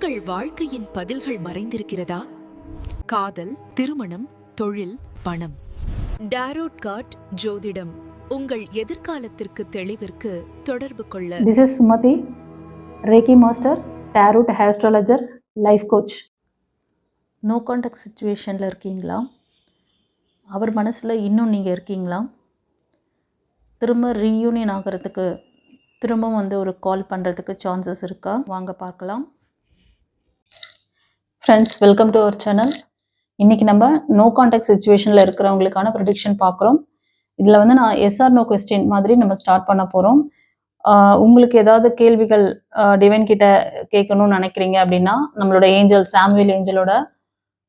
உங்கள் வாழ்க்கையின் பதில்கள் மறைந்திருக்கிறதா? காதல், திருமணம், தொழில், பணம். டாரோட் கார்ட் ஜோதிடம் உங்கள் எதிர்காலத்திற்கு தெளிவிற்கு தொடர்பு கொள்ள. This is Sumati, Reiki Master, Tarot Astrologer, Life Coach. No contact சுச்சுவேஷனில் இருக்கீங்களா? அவர் மனசில் இன்னும் நீங்கள் இருக்கீங்களா? திரும்ப ரீயூனியன் ஆகிறதுக்கு திரும்ப ஒரு கால் பண்ணுறதுக்கு சான்சஸ் இருக்கா? வாங்க பார்க்கலாம். Friends, welcome to our channel. இன்றைக்கி நம்ம நோ கான்டாக்ட் சுச்சுவேஷனில் இருக்கிறவங்களுக்கான ப்ரெடிக்ஷன் பார்க்குறோம். இதில் நான் எஸ்ஆர் நோ கொஸ்டின் மாதிரி நம்ம ஸ்டார்ட் பண்ண போகிறோம். உங்களுக்கு ஏதாவது கேள்விகள் டிவைன் கிட்ட கேட்கணும்னு நினைக்கிறீங்க அப்படின்னா நம்மளோட ஏஞ்சல் சாமுவேல் ஏஞ்சலோட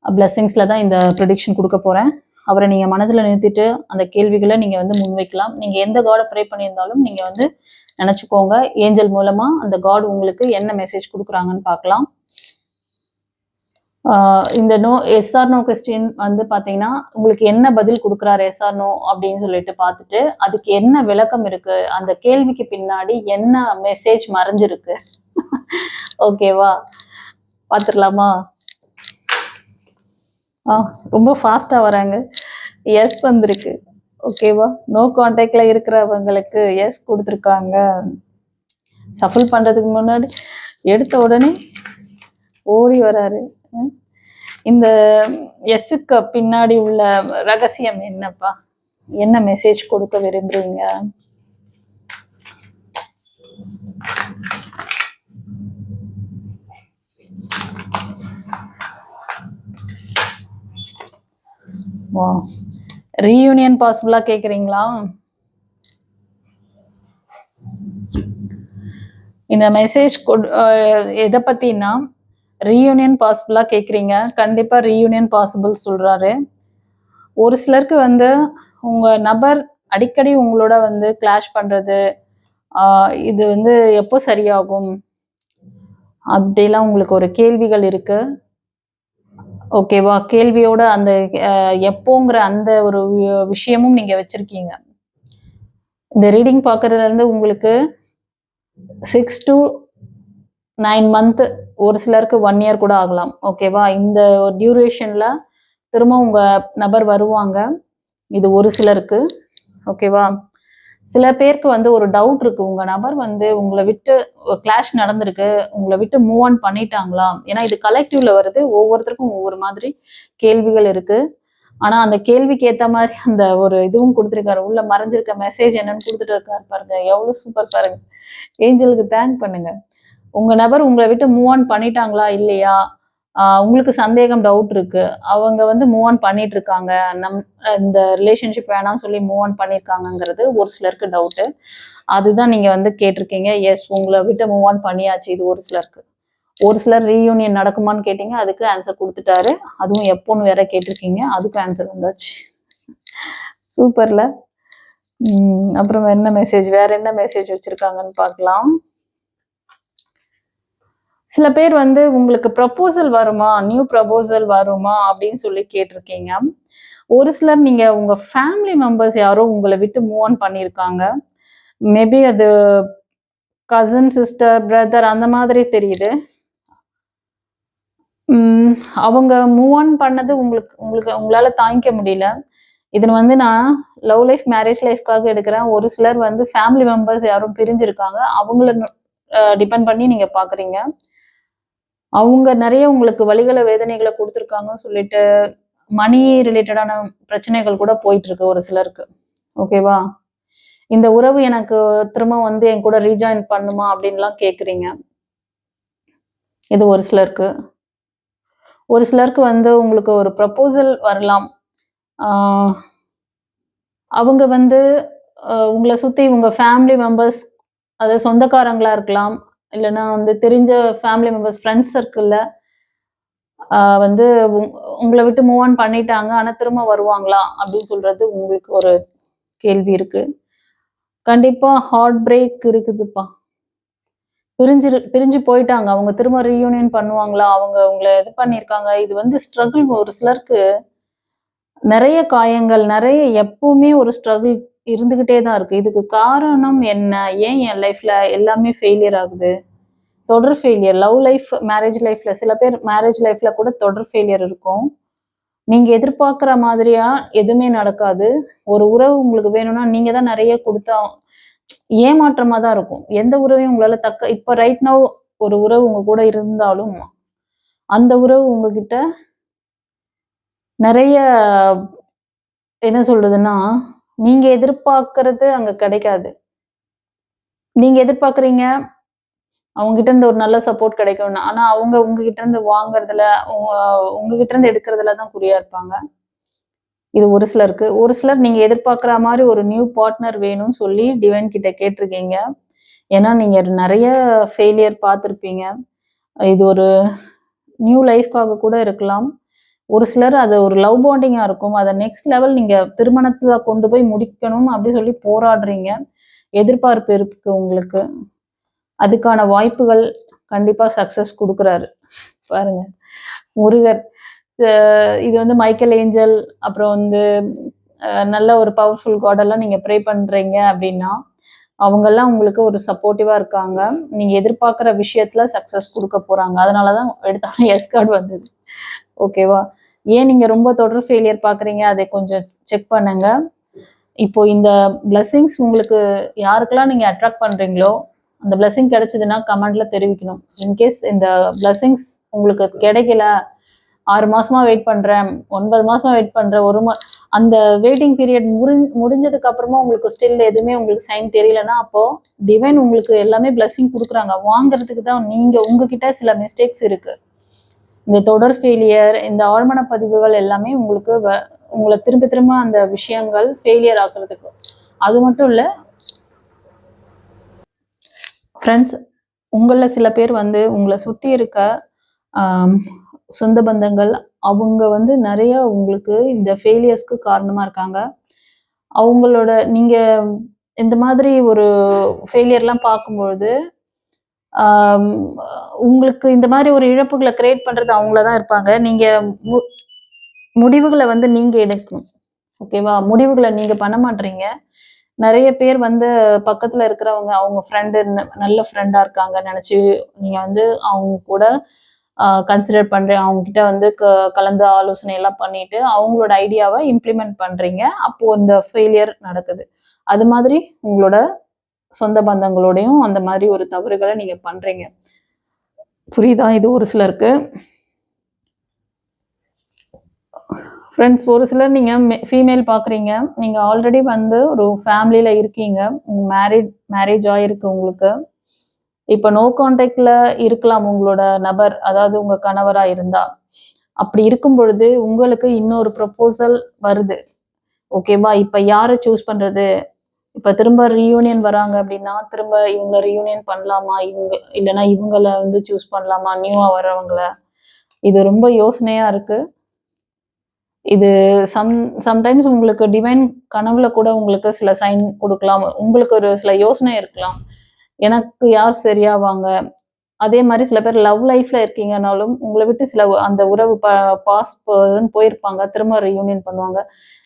பிளெஸ்ஸிங்ஸில் தான் இந்த ப்ரெடிக்ஷன் கொடுக்க போகிறேன். அவரை நீங்கள் மனதில் நிறுத்திட்டு அந்த கேள்விகளை நீங்கள் முன்வைக்கலாம். நீங்கள் எந்த காடை ப்ரே பண்ணியிருந்தாலும் நீங்கள் நினச்சிக்கோங்க. ஏஞ்சல் மூலமாக அந்த காட் உங்களுக்கு என்ன மெசேஜ் கொடுக்குறாங்கன்னு பார்க்கலாம். இந்த எஸ்ஆர் நோ கொஸ்டின் பார்த்தீங்கன்னா உங்களுக்கு என்ன பதில் கொடுக்குறாரு எஸ்ஆர் நோ அப்படின்னு சொல்லிட்டு பார்த்துட்டு அதுக்கு என்ன விளக்கம் இருக்கு, அந்த கேள்விக்கு பின்னாடி என்ன மெசேஜ் மறைஞ்சிருக்கு. ஓகேவா, பார்த்துடலாமா? ரொம்ப ஃபாஸ்ட்டாக வராங்க. எஸ் வந்திருக்கு. ஓகேவா, நோ கான்டாக்ட்ல இருக்கிறவங்களுக்கு எஸ் கொடுத்துருக்காங்க. சஃபில் பண்ணுறதுக்கு முன்னாடி எடுத்த உடனே ஓடி வராரு. இந்த எஸ்ஸுக்கு பின்னாடி உள்ள ரகசியம் என்னப்பா? என்ன மெசேஜ் கொடுக்க விரும்புறீங்க? வா, ரீயூனியன் பாசிபிளா கேக்குறீங்களா? இந்த மெசேஜ் எதை பத்தினா ரீயூனியன் பாசிபிளா கேட்குறீங்க. கண்டிப்பாக ரீயூனியன் பாசிபிள் சொல்கிறாரு. ஒரு சிலருக்கு உங்கள் நபர் அடிக்கடி உங்களோட கிளாஷ் பண்ணுறது, இது எப்போ சரியாகும் அப்படிலாம் உங்களுக்கு ஒரு கேள்விகள் இருக்கு. ஓகேவா, கேள்வியோட அந்த எப்போங்கிற அந்த ஒரு விஷயமும் நீங்கள் வச்சுருக்கீங்க. இந்த ரீடிங் பார்க்கறதுலேருந்து உங்களுக்கு 6 to 9 month, ஒரு சிலருக்கு 1 year கூட ஆகலாம். ஓகேவா, இந்த ஒரு டியூரேஷன்ல திரும்ப உங்க நபர் வருவாங்க. இது ஒரு சிலருக்கு. ஓகேவா, சில பேருக்கு ஒரு டவுட் இருக்கு. உங்க நபர் உங்களை விட்டு கிளாஷ் நடந்திருக்கு, உங்களை விட்டு மூவ் ஆன் பண்ணிட்டாங்களா? ஏன்னா இது கலெக்டிவ்ல வருது. ஒவ்வொருத்தருக்கும் ஒவ்வொரு மாதிரி கேள்விகள் இருக்கு. ஆனா அந்த கேள்விக்கு ஏத்த மாதிரி அந்த ஒரு இதுவும் கொடுத்துருக்காரு. உள்ள மறைஞ்சிருக்க மெசேஜ் என்னன்னு கொடுத்துட்டு இருக்காரு பாருங்க. எவ்வளவு சூப்பர் பாருங்க. ஏஞ்சலுக்கு தேங்க் பண்ணுங்க. உங்க நபர் உங்களை விட்டு மூவ் ஆன் பண்ணிட்டாங்களா இல்லையா? உங்களுக்கு சந்தேகம், டவுட் இருக்கு. அவங்க மூவ் ஆன் பண்ணிட்டு இருக்காங்க, இந்த ரிலேஷன்ஷிப் வேணாம்னு சொல்லி மூவ் ஆன் பண்ணியிருக்காங்கிறது ஒரு சிலருக்கு டவுட்டு. அதுதான் நீங்க கேட்டிருக்கீங்க. எஸ், உங்களை விட்டு மூவ் ஆன் பண்ணியாச்சு. இது ஒரு சிலருக்கு. ஒரு சிலர் ரீயூனியன் நடக்குமான்னு கேட்டீங்க, அதுக்கு ஆன்சர் கொடுத்துட்டாரு. அதுவும் எப்போன்னு வேற கேட்டிருக்கீங்க, அதுக்கும் ஆன்சர் வந்தாச்சு. சூப்பர்ல. அப்புறம் என்ன மெசேஜ், வேற என்ன மெசேஜ் வச்சிருக்காங்கன்னு பார்க்கலாம். சில பேர் உங்களுக்கு ப்ரப்போசல் வருமா, நியூ ப்ரப்போசல் வருமா அப்படின்னு சொல்லி கேட்டிருக்கீங்க. ஒரு சிலர் நீங்க உங்க ஃபேமிலி மெம்பர்ஸ் யாரோ உங்களை விட்டு மூவ் ஆன் பண்ணியிருக்காங்க. மேபி அது கசின், சிஸ்டர், பிரதர் அந்த மாதிரி தெரியுது. அவங்க மூவ் ஆன் பண்ணது உங்களால தாங்கிக்க முடியல. இது நான் லவ் லைஃப், மேரேஜ் லைஃப்காக எடுக்கிறேன். ஒரு சிலர் ஃபேமிலி மெம்பர்ஸ் யாரும் பிரிஞ்சிருக்காங்க, அவங்கள டிபெண்ட் பண்ணி நீங்க பாக்குறீங்க. அவங்க நிறைய உங்களுக்கு வலிகளை, வேதனைகளை கொடுத்துருக்காங்கன்னு சொல்லிட்டு மணி ரிலேட்டடான பிரச்சனைகள் கூட போயிட்டு இருக்கு ஒரு சிலருக்கு. ஓகேவா, இந்த உறவு எனக்கு திரும்ப என் கூட ரீஜாயின் பண்ணுமா அப்படின்லாம் கேக்குறீங்க. இது ஒரு சிலருக்கு. ஒரு சிலருக்கு உங்களுக்கு ஒரு ப்ரப்போசல் வரலாம். அவங்க உங்களை சுத்தி உங்க ஃபேமிலி மெம்பர்ஸ், அதாவது சொந்தக்காரங்களா இருக்கலாம், இல்லைன்னா தெரிஞ்ச ஃபேமிலி மெம்பர்ஸ், ஃப்ரெண்ட்ஸ் சர்க்கிள்ல உங்களை விட்டு மூவ் ஆன் பண்ணிட்டாங்க, ஆனா திரும்ப வருவாங்களா அப்படின்னு சொல்றது உங்களுக்கு ஒரு கேள்வி இருக்கு. கண்டிப்பா ஹார்ட் பிரேக் இருக்குதுப்பா. பிரிஞ்சு போயிட்டாங்க, அவங்க திரும்ப ரீயூனியன் பண்ணுவாங்களா? அவங்க உங்களை இது பண்ணியிருக்காங்க. இது ஸ்ட்ரகிள். ஒரு சிலருக்கு நிறைய காயங்கள், நிறைய எப்பவுமே ஒரு ஸ்ட்ரகிள் இருந்துகிட்டே தான் இருக்கு. இதுக்கு காரணம் என்ன? ஏன் என் லைஃப்ல எல்லாமே ஃபெயிலியர் ஆகுது? தொடர் ஃபெயிலியர், லவ் லைஃப், மேரேஜ் லைஃப்ல சில பேர் மேரேஜ் லைஃப்ல கூட தொடர் ஃபெயிலியர் இருக்கும். நீங்க எதிர்பார்க்குற மாதிரியா எதுவுமே நடக்காது. ஒரு உறவு உங்களுக்கு வேணும்னா நீங்க தான் நிறைய குடுத்தா ஏமாற்றமா தான் இருக்கும். எந்த உறவையும் உங்களால இப்ப ரைட் நவ் ஒரு உறவு உங்க கூட இருந்தாலும், அந்த உறவு உங்ககிட்ட நிறைய என்ன சொல்றதுன்னா, நீங்க எதிர்பார்க்கறது அங்க கிடைக்காது. நீங்க எதிர்பார்க்குறீங்க, அவங்ககிட்ட இருந்து ஒரு நல்ல சப்போர்ட் கிடைக்கும்னு. ஆனா அவங்க உங்ககிட்ட இருந்து வாங்குறதுல, உங்ககிட்ட இருந்து எடுக்கிறதுல தான் குறியா இருப்பாங்க. இது ஒரு சிலருக்கு. ஒரு சிலர் நீங்க எதிர்பார்க்குற மாரி ஒரு நியூ பார்ட்னர் வேணும்னு சொல்லி டிவைன் கிட்ட கேட்டிருக்கீங்க. ஏன்னா நீங்க நிறைய ஃபெயிலியர் பார்த்துருப்பீங்க. இது ஒரு நியூ லைஃப்காக கூட இருக்கலாம். ஒரு சிலர் அது ஒரு லவ் பாண்டிங்கா இருக்கும். அத நெக்ஸ்ட் லெவல் நீங்க திருமணத்துல கொண்டு போய் முடிக்கணும் அப்படி சொல்லி போராடுறீங்க. எதிர்பார்ப்பு இருக்கு உங்களுக்கு. அதுக்கான வாய்ப்புகள் கண்டிப்பா சக்சஸ் குடுக்குறாரு. பாருங்க. முருகர். இது வந்து மைக்கேல் ஏஞ்சல், அப்புறம் வந்து நல்ல ஒரு பவர்ஃபுல் காடெல்லாம் நீங்க ப்ரே பண்றீங்க அப்படின்னா, அவங்கெல்லாம் உங்களுக்கு ஒரு சப்போர்ட்டிவா இருக்காங்க. நீங்க எதிர்பார்க்குற விஷயத்துல சக்சஸ் குடுக்க போறாங்க. அதனால தான் எடுத்தோனே எஸ் கார்டு வந்தது. ஓகேவா? ஏன் நீங்க ரொம்ப தொடர் ஃபெயிலியர் பார்க்குறீங்க, அதை கொஞ்சம் செக் பண்ணுங்க. இப்போ இந்த பிளெஸிங்ஸ் உங்களுக்கு யாருக்கெல்லாம் நீங்க அட்ராக்ட் பண்றீங்களோ, அந்த பிளெஸிங் கிடைச்சதுன்னா கமெண்ட்ல தெரிவிக்கணும். இன்கேஸ் இந்த பிளெஸிங்ஸ் உங்களுக்கு கிடைக்கல, 6 மாசமா வெயிட் பண்றேன், 9 மாசமா வெயிட் பண்றேன், அந்த வெயிட்டிங் பீரியட் முடிஞ்சதுக்கு அப்புறமா உங்களுக்கு ஸ்டில் எதுவுமே உங்களுக்கு சைன் தெரியலன்னா, அப்போ டிவைன் உங்களுக்கு எல்லாமே பிளெஸிங் கொடுக்குறாங்க. வாங்குறதுக்கு தான் நீங்க உங்ககிட்ட சில மிஸ்டேக்ஸ் இருக்கு. இந்த தொடர் ஃபெயிலியர், இந்த ஆழ்மன பதிவுகள் எல்லாமே உங்களுக்கு உங்களை திரும்ப திரும்ப அந்த விஷயங்கள் ஃபெயிலியர் ஆக்குறதுக்கு. அது மட்டும் இல்லை ஃப்ரெண்ட்ஸ், உங்களில் சில பேர் வந்து உங்களை சுற்றி இருக்க சொந்த பந்தங்கள் அவங்க வந்து நிறைய உங்களுக்கு இந்த ஃபெயிலியர்ஸ்க்கு காரணமாக இருக்காங்க. அவங்களோட நீங்கள் இந்த மாதிரி ஒரு ஃபெயிலியர்லாம் பார்க்கும்பொழுது உங்களுக்கு இந்த மாதிரி ஒரு இழப்புகளை கிரியேட் பண்ணுறது அவங்கள தான் இருப்பாங்க. நீங்கள் முடிவுகளை வந்து நீங்கள் எடுக்கணும். ஓகேவா? முடிவுகளை நீங்கள் பண்ண மாட்டீங்க. நிறைய பேர் வந்து பக்கத்தில் இருக்கிறவங்க அவங்க ஃப்ரெண்டு நல்ல ஃப்ரெண்டாக இருக்காங்க நினச்சி நீங்கள் வந்து அவங்க கூட கன்சிடர் பண்ணுறேன், அவங்ககிட்ட வந்து கலந்து ஆலோசனை எல்லாம் பண்ணிட்டு அவங்களோட ஐடியாவை இம்ப்ளிமெண்ட் பண்ணுறீங்க. அப்போது இந்த ஃபெயிலியர் நடக்குது. அது மாதிரி உங்களோட சொந்த பந்தங்களோடையும் அந்த மாதிரி ஒரு தவறுகளை நீங்கள் பண்ணுறீங்க. புரியுதா? இது ஒரு சிலருக்கு. ஃப்ரெண்ட்ஸ், ஒரு சிலர் நீங்கள் ஃபீமேல் பார்க்குறீங்க, நீங்கள் ஆல்ரெடி வந்து ஒரு ஃபேமிலியில் இருக்கீங்க, மேரேஜ் ஆகிருக்கு உங்களுக்கு. இப்போ நோ கான்டாக்டில் இருக்கலாம் உங்களோட நபர், அதாவது உங்கள் கணவராக இருந்தா. அப்படி இருக்கும் பொழுது உங்களுக்கு இன்னொரு ப்ரொபோசல் வருது. ஓகேவா? இப்போ யாரை சூஸ் பண்ணுறது? இப்போ திரும்ப ரீயூனியன் வராங்க அப்படின்னா திரும்ப இவங்க ரீயூனியன் பண்ணலாமா, இல்லைன்னா இவங்களை வந்து சூஸ் பண்ணலாமா, நியூவாக வரவங்கள? இது ரொம்ப யோசனையாக இருக்குது. இது சம்டைம்ஸ் உங்களுக்கு டிவைன் கனவுல கூட உங்களுக்கு சில சைன் கொடுக்கலாம். உங்களுக்கு ஒரு சில யோசனை இருக்கலாம், எனக்கு யார் சரியாவாங்க. அதே மாதிரி சில பேர் லவ் லைஃப்ல இருக்கீங்கனாலும் உங்களை விட்டு சில அந்த உறவு பாஸ் போயிருப்பாங்க, திரும்ப ரீயூனியன் பண்ணுவாங்க.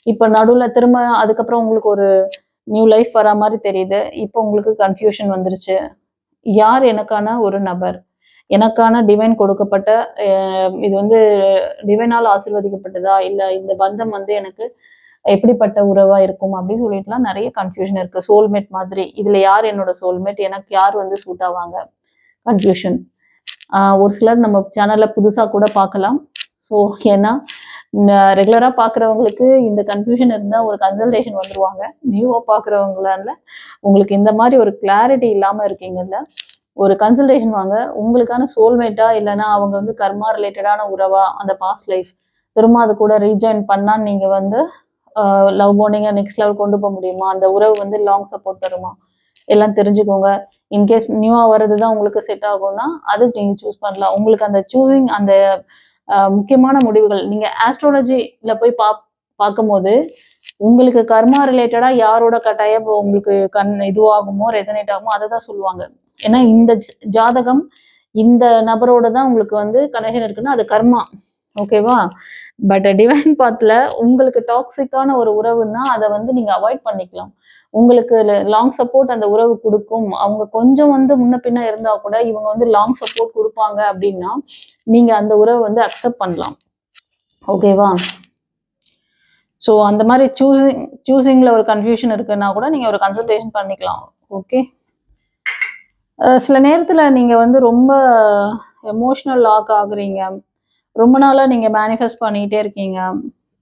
இப்போ நடுவில் திரும்ப அதுக்கப்புறம் உங்களுக்கு ஒரு நியூ லைஃப் வர மாதிரி தெரியுது. இப்போ உங்களுக்கு கன்ஃபியூஷன் வந்துருச்சு. யார் எனக்கான ஒரு நபர், எனக்கான டிவைன் கொடுக்கப்பட்ட இது வந்து டிவைனால் ஆசீர்வதிக்கப்பட்டதா, இல்லை இந்த பந்தம் வந்து எனக்கு எப்படிப்பட்ட உறவா இருக்கும் அப்படின்னு சொல்லிட்டுலாம் நிறைய கன்ஃபியூஷன் இருக்கு. சோல்மேட் மாதிரி, இதுல யார் என்னோட சோல்மேட், எனக்கு யார் வந்து சூட் ஆவாங்க, கன்ஃபியூஷன். ஒரு சிலர் நம்ம சேனல்ல புதுசா கூட பார்க்கலாம். ஸோ ஏன்னா ரெகுலரா பார்க்குறவங்களுக்கு இந்த கன்ஃபியூஷன் இருந்தால் ஒரு கன்சல்டேஷன் வந்துருவாங்க. நியூவாக பார்க்குறவங்களால உங்களுக்கு இந்த மாதிரி ஒரு கிளாரிட்டி இல்லாமல் இருக்கீங்கல்ல, ஒரு கன்சல்டேஷன் வாங்க. உங்களுக்கான சோல்மேட்டா, இல்லைன்னா அவங்க வந்து கர்மா ரிலேட்டடான உறவா, அந்த பாஸ்ட் லைஃப் திரும்ப அது கூட ரீஜாயின் பண்ணா நீங்க வந்து லவ் பாண்டிங்கை நெக்ஸ்ட் லெவல் கொண்டு போக முடியுமா, அந்த உறவு வந்து லாங் சப்போர்ட் தருமா, எல்லாம் தெரிஞ்சுக்கோங்க. இன்கேஸ் நியூவாக வர்றது தான் உங்களுக்கு செட் ஆகும்னா அது நீங்கள் சூஸ் பண்ணலாம். உங்களுக்கு அந்த சூஸிங், அந்த முக்கியமான முடிவுகள் நீங்கள் ஆஸ்ட்ராலஜியில் போய் பார்க்கும்போது உங்களுக்கு கர்மா ரிலேட்டடா யாரோட கட்டாயம் உங்களுக்கு இதுவாகுமோ, ரெசனேட் ஆகுமோ அதை தான் சொல்லுவாங்க. ஏன்னா இந்த ஜாதகம் இந்த நபரோட தான் உங்களுக்கு வந்து கனெக்ஷன் இருக்குன்னா அது கர்மா. ஓகேவா? பட் டிவைன் பாத்ல உங்களுக்கு டாக்ஸிக்கான ஒரு உறவுன்னா அதை வந்து நீங்க அவாய்ட் பண்ணிக்கலாம். உங்களுக்கு லாங் சப்போர்ட் அந்த உறவு கொடுக்கும். அவங்க கொஞ்சம் வந்து முன்ன பின்ன இருந்தா கூட இவங்க வந்து லாங் சப்போர்ட் கொடுப்பாங்க அப்படின்னா நீங்க அந்த உறவை வந்து அக்செப்ட் பண்ணலாம். ஓகேவா? ஸோ அந்த மாதிரி சூஸிங்ல ஒரு கன்ஃபியூஷன் இருக்குன்னா கூட நீங்க ஒரு கன்சல்டேஷன் பண்ணிக்கலாம். ஓகே. சில நேரத்துல நீங்க வந்து ரொம்ப எமோஷனல் லாக் ஆகுறீங்க. ரொம்ப நாளா நீங்க மேனிஃபெஸ்ட் பண்ணிட்டே இருக்கீங்க.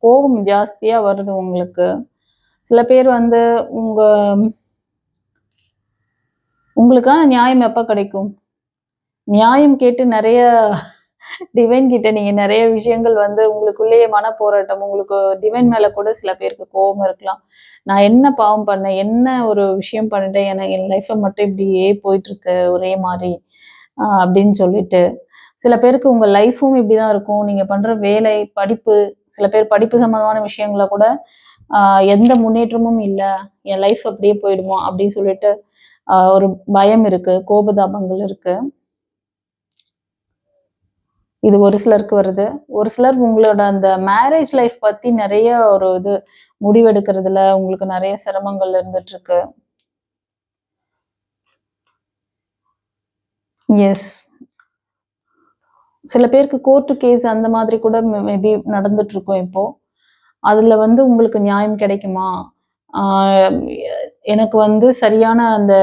கோபம் ஜாஸ்தியா வருது உங்களுக்கு. சில பேர் வந்து உங்களுக்கான நியாயம் எப்ப கிடைக்கும்? நியாயம் கேட்டு நிறைய டிவைன் கிட்ட நீங்க நிறைய விஷயங்கள் வந்து உங்களுக்குள்ளேயே மனப்போராட்டம், உங்களுக்கு டிவைன் மேல கூட சில பேருக்கு கோபம் இருக்கலாம். நான் என்ன பாவம் பண்ணேன்? என்ன ஒரு விஷயம் பண்ணிட்டேன்? என் லைஃப்ப மட்டும் இப்படியே போயிட்டு இருக்கு ஒரே மாதிரி அப்படின்னு சொல்லிட்டு. சில பேருக்கு உங்க லைஃப்பும் இப்படிதான் இருக்கும். நீங்க பண்ற வேலை, படிப்பு, சில பேர் படிப்பு சம்பந்தமான விஷயங்கள கூட எந்த முன்னேற்றமும் இல்ல. என் லைஃப் அப்படியே போயிடுமா அப்படின்னு சொல்லிட்டு ஒரு பயம் இருக்கு, கோபதாபங்கள் இருக்கு. இது ஒரு சிலருக்கு வருது. ஒரு சிலர் உங்களோட அந்த மேரேஜ் லைஃப் பத்தி நிறைய ஒரு இது முடிவெடுக்கிறதுல உங்களுக்கு நிறைய சிரமங்கள் இருந்துட்டு இருக்கு. எஸ். சில பேருக்கு கோர்ட்டு கேஸ் அந்த மாதிரி கூட மேபி நடந்துட்டு இருக்கும் இப்போ. அதுல வந்து உங்களுக்கு நியாயம் கிடைக்குமா? எனக்கு வந்து சரியான அந்த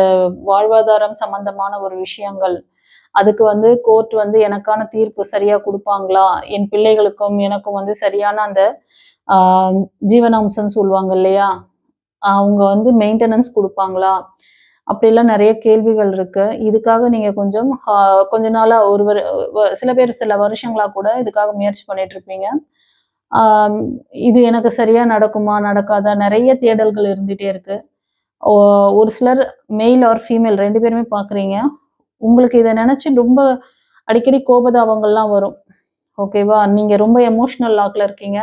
வாழ்வாதாரம் சம்பந்தமான ஒரு விஷயங்கள், அதுக்கு வந்து கோர்ட் வந்து எனக்கான தீர்ப்பு சரியா குடுப்பாங்களா? என் பிள்ளைகளுக்கும் எனக்கும் வந்து சரியான அந்த ஆ ஜீவனாம்சம்னு சொல்லுவாங்க இல்லையா? அவங்க வந்து மெயின்டெனன்ஸ் குடுப்பாங்களா? அப்படிலாம் நெறைய கேள்விகள் இருக்கு. இதுக்காக நீங்க கொஞ்சம் கொஞ்ச நாளா ஒரு சில பேர் சில வருஷங்களா கூட இதுக்காக முயற்சி பண்ணிட்டு இருப்பீங்க. ஆம், இது எனக்கு சரியா நடக்குமா? நடக்காதா? நெறைய தேடல்கள் இருந்துட்டே இருக்கு. ஒ ஒரு சிலர் மெயில் ஆர் ஃபீமேல் 2 பேருமே பார்க்குறீங்க. உங்களுக்கு இத நெனச்சு ரொம்ப அடிக்கடி கோபதாபங்கள்லாம் வரும். ஓகேவா? நீங்க ரொம்ப எமோஷனல் லாக்ல இருக்கீங்க.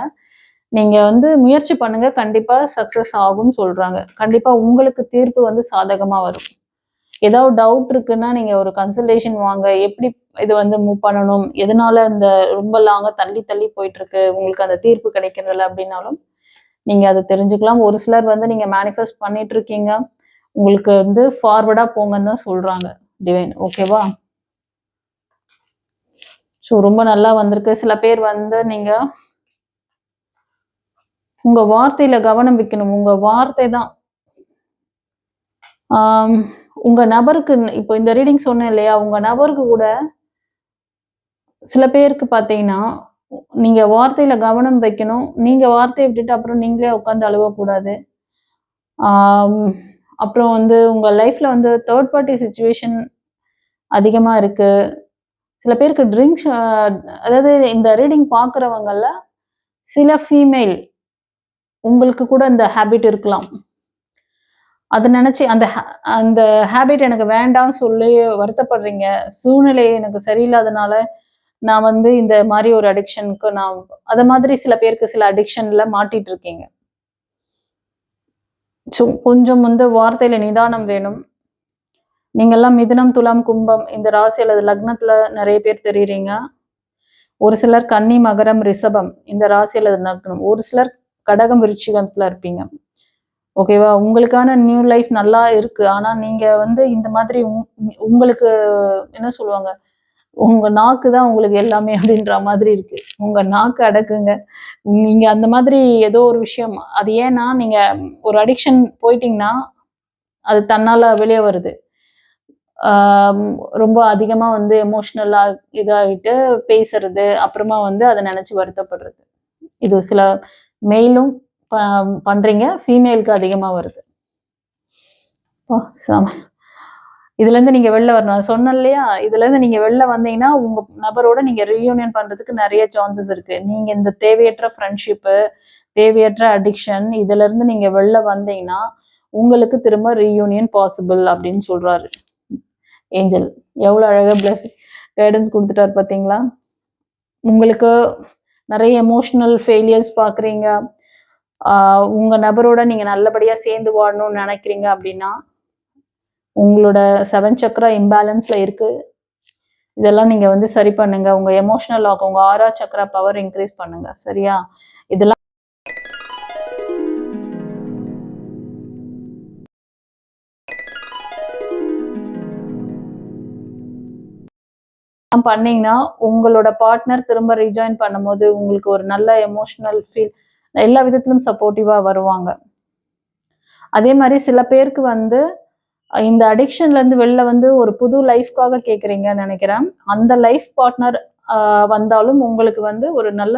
நீங்க வந்து முயற்சி பண்ணுங்க. கண்டிப்பா சக்சஸ் ஆகும்னு சொல்றாங்க. கண்டிப்பா உங்களுக்கு தீர்ப்பு வந்து சாதகமா வரும். ஏதாவது டவுட் இருக்குன்னா, நீங்க ஒரு கன்சல்டேஷன் வாங்க. எப்படி இது வந்து மூவ் பண்ணணும்? எதனால இந்த ரொம்ப லாங்கா தள்ளி தள்ளி போயிட்டுருக்கு? உங்களுக்கு அந்த தீர்ப்பு கிடைக்கிறதில்ல அப்படின்னாலும், நீங்க அத தெரிஞ்சுக்கலாம். ஒரு சிலர் வந்து நீங்க மேனிஃபெஸ்ட் பண்ணிட்டு இருக்கீங்க. உங்களுக்கு வந்து ஃபார்வர்டா போங்கன்னு தான் சொல்றாங்க டிவைன். ஓகேவா? ஸோ ரொம்ப நல்லா வந்திருக்கு. சில பேர் வந்து நீங்க உங்க வார்த்தையில கவனம் வைக்கணும். உங்க வார்த்தை தான். உங்க நபருக்கு இப்போ இந்த ரீடிங் சொன்னேன் இல்லையா? உங்க நபருக்கு கூட சில பேருக்கு பார்த்தீங்கன்னா, நீங்க வார்த்தையில கவனம் வைக்கணும். நீங்க வார்த்தைய விட்டுட்டு அப்புறம் நீங்களே உட்கார்ந்து அழுவக்கூடாது. ஆம், அப்புறம் வந்து உங்க லைஃப்ல வந்து தேர்ட் பார்ட்டி சிச்சுவேஷன் அதிகமா இருக்கு. சில பேருக்கு ட்ரிங்க்ஸ் அதாவது இந்த ரீடிங் பார்க்குறவங்கள்ல சில ஃபீமேல் உங்களுக்கு கூட இந்த ஹேபிட் இருக்கலாம். அத நெனச்சு அந்த ஹேபிட் எனக்கு வேண்டான்னு சொல்லி வருத்தப்படுறீங்க. சூழ்நிலை எனக்கு சரியில்லாதனால, நான் வந்து இந்த மாரி ஒரு அடிக்ஷனுக்கு அத மாதிரி சில பேருக்கு சில அடிக்ஷன்ல மாட்டிட்டு இருக்கீங்க. கொஞ்சம் வந்து வார்த்தையில நிதானம் வேணும். நீங்கலாம் மிதுனம், துலாம், கும்பம் இந்த ராசி அல்லது லக்னத்துல நெறைய பேர் தெரியிறீங்க. ஒரு சிலர் கன்னி, மகரம், ரிஷபம் இந்த ராசி அல்லது லக்னம். ஒரு சிலர் கடகம், விருச்சிகத்துல இருப்பீங்க. ஓகேவா? உங்களுக்கான நியூ லைஃப் நல்லா இருக்கு. ஆனா நீங்க வந்து இந்த மாதிரி உங்களுக்கு என்ன சொல்லுவாங்க? உங்க நாக்கு தான் உங்களுக்கு எல்லாமே அப்படின்ற மாதிரி இருக்கு. உங்க நாக்கு அடக்குங்க. நீங்க அந்த மாதிரி ஏதோ ஒரு விஷயம் அது ஏன்னா, நீங்க ஒரு அடிக்ஷன் போயிட்டீங்கன்னா, அது தன்னால வெளிய வருது. ஆம், ரொம்ப அதிகமா வந்து எமோஷனலா இதாயிட்டு பேசுறது, அப்புறமா வந்து அத நெனச்சு வருத்தப்படுறது. இது சில மெயிலும் ப பண்றீங்க. ஃபீமேலுக்கு அதிகமா வருது. அப்பா! செம. இதுலேருந்து நீங்க வெளில வரணும். நான் சொன்னேன் இல்லையா? இதுலேருந்து நீங்க வெளில வந்தீங்கன்னா, உங்க நபரோட நீங்க ரீயூனியன் பண்றதுக்கு நெறைய சான்சஸ் இருக்கு. நீங்க இந்த தேவையற்ற ஃப்ரெண்ட்ஷிப்பு, தேவையற்ற அடிக்ஷன் இதுலருந்து நீங்க வெளில வந்தீங்கன்னா, உங்களுக்கு திரும்ப ரீயூனியன் பாசிபிள் அப்படின்னு சொல்றாரு. ஏஞ்சல். எவ்வளோ அழகா கைடன்ஸ் குடுத்துட்டாரு பார்த்தீங்களா? உங்களுக்கு நெறைய எமோஷனல் ஃபெயிலியர்ஸ் பார்க்குறீங்க. உங்க நபரோட நீங்க நல்லபடியா சேர்ந்து வாழணும்னு நெனைக்கிறீங்க அப்படின்னா, உங்களோட 7 சக்ரா இம்பேலன்ஸ்ல இருக்கு. இதெல்லாம் நீங்க வந்து சரி பண்ணுங்க. உங்க எமோஷனல் லாக், உங்க ஆரா சக்ரா பவர் இன்க்ரீஸ் பண்ணுங்க. சரியா? இதெல்லாம் பண்ணீங்கன்னா உங்களோட பார்ட்னர் திரும்ப ரீஜாயின் பண்ணும்போது உங்களுக்கு ஒரு நல்ல எமோஷனல் ஃபீல், எல்லா விதத்திலும் சப்போர்ட்டிவா வருவாங்க. அதே மாதிரி சில பேருக்கு வந்து இந்த அடிக்ஷன்ல இருந்து வெளில வந்து ஒரு புது லைஃப்காக கேட்குறீங்கன்னு நினைக்கிறேன். அந்த லைஃப் பார்ட்னர் வந்தாலும் உங்களுக்கு வந்து ஒரு நல்ல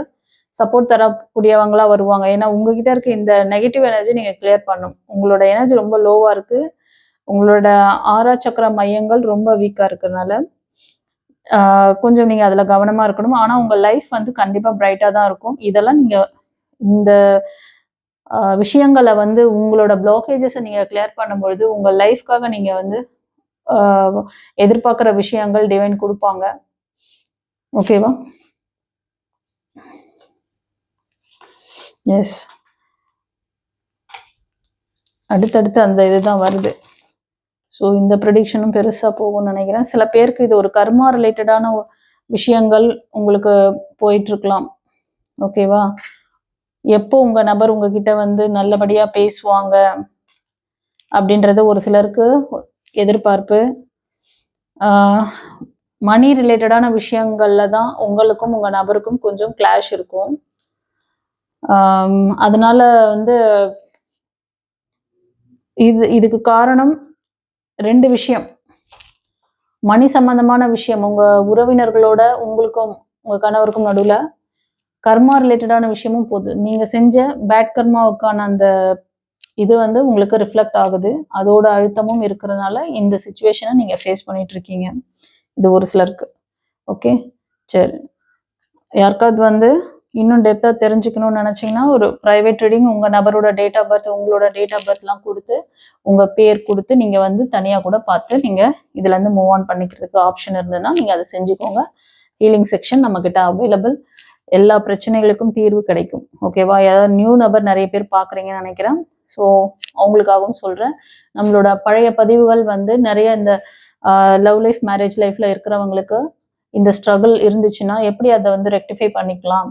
சப்போர்ட் தரக்கூடியவங்களா வருவாங்க. ஏன்னா உங்ககிட்ட இருக்க இந்த நெகட்டிவ் எனர்ஜி நீங்க கிளியர் பண்ணும். உங்களோட எனர்ஜி ரொம்ப லோவா இருக்கு. உங்களோட ஆரா சக்கர மையங்கள் ரொம்ப வீக்கா இருக்கறனால கொஞ்சம் நீங்க அதுல கவனமா இருக்கணும். ஆனா உங்க லைஃப் வந்து கண்டிப்பா பிரைட்டா தான் இருக்கும். இதெல்லாம் நீங்க இந்த விஷயங்கள வந்து உங்களோட பிளாக்கேஜஸ நீங்க கிளியர் பண்ணும்பொழுது, உங்க லைஃப்காக நீங்க வந்து அ எதிர்பார்க்கிற விஷயங்கள் டிவைன் குடுப்பாங்க. ஓகேவா? எஸ். அடுத்தடுத்து அந்த இதுதான் வருது. ஸோ இந்த ப்ரெடிக்ஷனும் பெருசா போகும்னு நினைக்கிறேன். சில பேருக்கு இது ஒரு கர்மா ரிலேட்டடான விஷயங்கள் உங்களுக்கு போயிட்டுருக்கலாம். ஓகேவா? எப்போ உங்க நபர் உங்ககிட்ட வந்து நல்லபடியா பேசுவாங்க அப்படின்றது ஒரு சிலருக்கு எதிர்பார்ப்பு. மணி ரிலேட்டடான விஷயங்கள்ல தான் உங்களுக்கும் உங்க நபருக்கும் கொஞ்சம் கிளாஷ் இருக்கும். அதனால வந்து இதுக்கு காரணம் 2 விஷயம். மணி சம்பந்தமான விஷயம் உங்க உறவினர்களோட உங்களுக்கும் உங்க கணவருக்கும் நடுவுல, கர்மா ரிலேட்டடான விஷயமும் போகுது. நீங்க செஞ்ச பேட் கர்மாவுக்கான அந்த இது வந்து உங்களுக்கு ரிஃப்ளெக்ட் ஆகுது. அதோட அழுத்தமும் இருக்கிறதுனால இந்த சிச்சுவேஷனை நீங்க ஃபேஸ் பண்ணிட்டு இருக்கீங்க. இது ஒரு சிலருக்கு. ஓகே, சரி. யாருக்காவது வந்து இன்னும் டெப்தா தெரிஞ்சுக்கணும்னு நினைச்சீங்கன்னா ஒரு பிரைவேட் ரீடிங் உங்க நபரோட டேட் ஆஃப் பர்த், உங்களோட டேட் ஆஃப் பர்த்லாம் கொடுத்து உங்க பேர் கொடுத்து நீங்க வந்து தனியா கூட பார்த்து நீங்க இதுல இருந்து மூவ் ஆன் பண்ணிக்கிறதுக்கு ஆப்ஷன் இருந்ததுன்னா நீங்க அதை செஞ்சுக்கோங்க. ஹீலிங் செக்ஷன் நம்ம கிட்ட அவைலபிள். எல்லா பிரச்சனைகளுக்கும் தீர்வு கிடைக்கும். ஓகேவா? ஏதாவது நியூ நபர் நிறைய பேர் பாக்குறீங்கன்னு நினைக்கிறேன். ஸோ அவங்களுக்காகவும் சொல்றேன். நம்மளோட பழைய பதிவுகள் வந்து நிறைய இந்த லவ் லைஃப், மேரேஜ் லைஃப்ல இருக்கிறவங்களுக்கு இந்த ஸ்ட்ரகிள் இருந்துச்சுன்னா எப்படி அதை வந்து ரெக்டிஃபை பண்ணிக்கலாம்,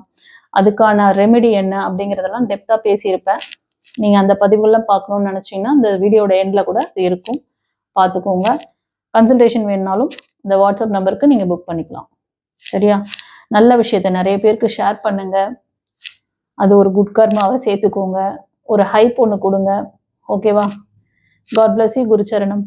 அதுக்கான ரெமெடி என்ன அப்படிங்கிறதெல்லாம் டெப்தா பேசியிருப்பேன். நீங்க அந்த பதிவுகள்லாம் பார்க்கணும்னு நினைச்சீங்கன்னா இந்த வீடியோட எண்ட்ல கூட இருக்கும், பார்த்துக்கோங்க. கன்சல்டேஷன் வேணுனாலும் இந்த வாட்ஸ்அப் நம்பருக்கு நீங்க புக் பண்ணிக்கலாம். சரியா? நல்ல விஷயத்த நிறைய பேருக்கு ஷேர் பண்ணுங்க. அது ஒரு குட் கர்மாவை சேர்த்துக்கோங்க. ஒரு ஹைப் ஒன்று கொடுங்க. ஓகேவா? God bless you. குருச்சரணம்.